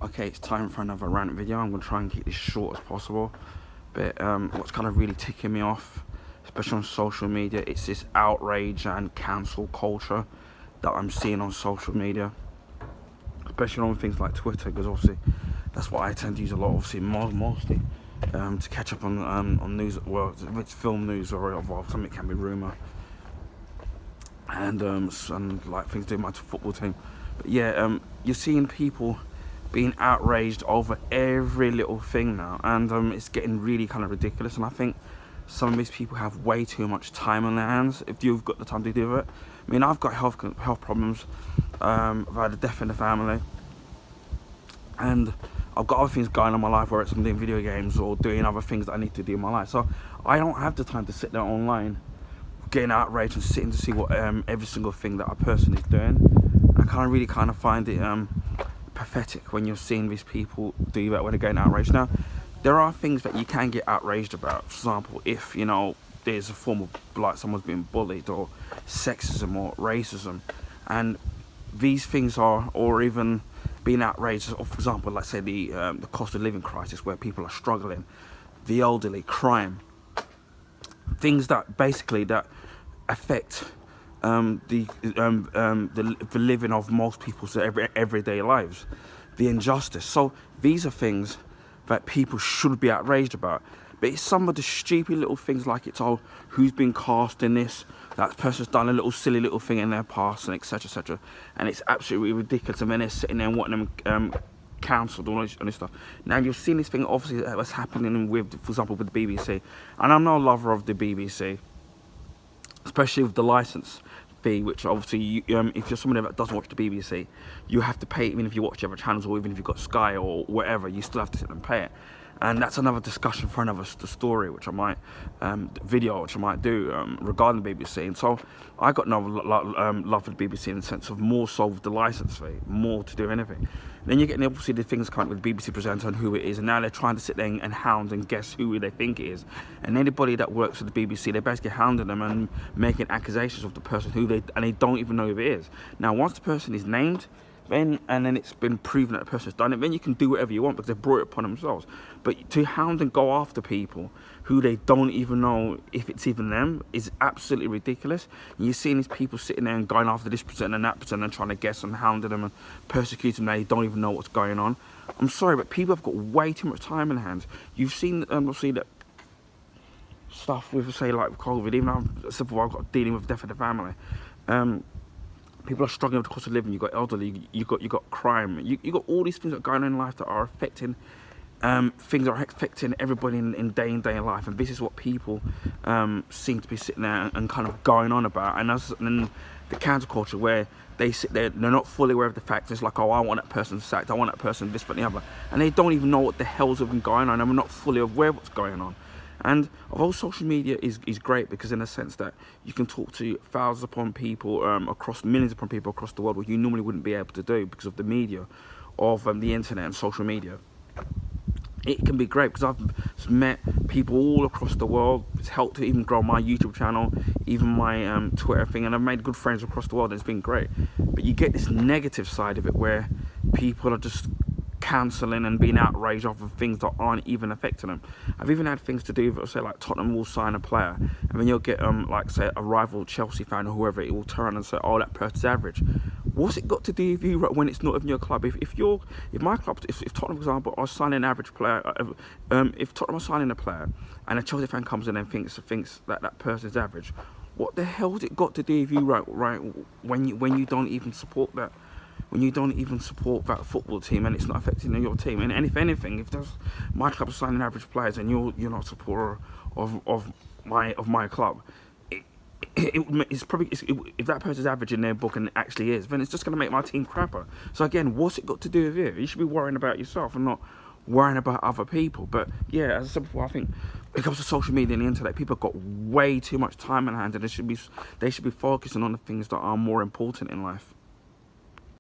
Okay, it's time for another rant video. I'm going to try and keep this short as possible. But what's kind of really ticking me off, especially on social media, it's this outrage and cancel culture that I'm seeing on social media. Especially on things like Twitter, because obviously that's what I tend to use a lot, obviously, mostly to catch up on news. Well, if it's film news or something can be rumour. And like things to do with my football team. But yeah, you're seeing people being outraged over every little thing now, and it's getting really kind of ridiculous. And I think some of these people have way too much time on their hands. If you've got the time to do it, I mean, I've got health problems. I've had a death in the family, and I've got other things going on in my life, where it's I'm doing video games or doing other things that I need to do in my life. So I don't have the time to sit there online getting outraged and sitting to see what every single thing that a person is doing. I really find it pathetic when you're seeing these people do that when they're getting outraged. Now, there are things that you can get outraged about. For example, if there's a form of like someone's being bullied, or sexism or racism, and these things are, or even being outraged, or for example, let's say the cost of living crisis, where people are struggling, the elderly, crime, things that basically that affect the living of most people's everyday lives, the injustice. So these are things that people should be outraged about. But it's some of the stupid little things, like it's who's been cast in this, that person's done a little silly little thing in their past, and etc, etc. And it's absolutely ridiculous. And then they're sitting there and wanting them cancelled, all this stuff. Now you've seen this thing obviously that's happening with, for example, with the BBC. And I'm no lover of the BBC, especially with the license fee, which obviously if you're somebody that doesn't watch the BBC, you have to pay. Even if you watch other channels, or even if you've got Sky or whatever, you still have to sit and pay it. And that's another discussion for another story, which I might video, which I might do regarding the BBC. And so I got no love for the BBC in the sense of more so with the license fee, more to do anything. Then you're getting obviously the things kind of with the BBC presenter and who it is, and now they're trying to sit there and hound and guess who they think it is. And anybody that works for the BBC, they're basically hounding them and making accusations of the person and they don't even know who it is. Now, once the person is named, and then it's been proven that the person's done it, then you can do whatever you want because they've brought it upon themselves. But to hound and go after people who they don't even know if it's even them is absolutely ridiculous. And you're seeing these people sitting there and going after this person and that person and trying to guess and hounding them and persecuting them. They don't even know what's going on. I'm sorry, but people have got way too much time in their hands. You've seen obviously that stuff with, say, like COVID. Even I've got dealing with death in the family. People are struggling with the cost of living. You've got elderly, you've got crime, you've got all these things that are going on in life that are affecting things that are affecting everybody in day life. And this is what people seem to be sitting there and kind of going on about. And then the counterculture, where they sit there, they're not fully aware of the facts. It's like, oh, I want that person sacked, I want that person this, but the other, and they don't even know what the hell's even going on, and we're not fully aware of what's going on. And although social media is great, because in a sense that you can talk to thousands upon people, across millions upon people across the world, what you normally wouldn't be able to do because of the media, of the internet and social media. It can be great because I've met people all across the world. It's helped to even grow my YouTube channel, even my Twitter thing, and I've made good friends across the world. It's been great. But you get this negative side of it, where people are just cancelling and being outraged over things that aren't even affecting them. I've even had things to do with, say, like Tottenham will sign a player, and then you'll get like, say, a rival Chelsea fan or whoever, it will turn and say, oh, that person's average. What's it got to do with you when it's not in your club? If my club, if Tottenham, for example, are signing an average player, if Tottenham are signing a player and a Chelsea fan comes in and thinks that person's average, what the hell has it got to do with you, right? When you don't even support that? When you don't even support that football team, and it's not affecting your team. And if anything, if my club is signing average players and you're not a supporter of my club, it's probably, if that person's average in their book, and it actually is, then it's just going to make my team crapper. So again, what's it got to do with you? You should be worrying about yourself and not worrying about other people. But yeah, as I said before, I think when it comes to social media and the internet, people have got way too much time in hand, and they should be focusing on the things that are more important in life.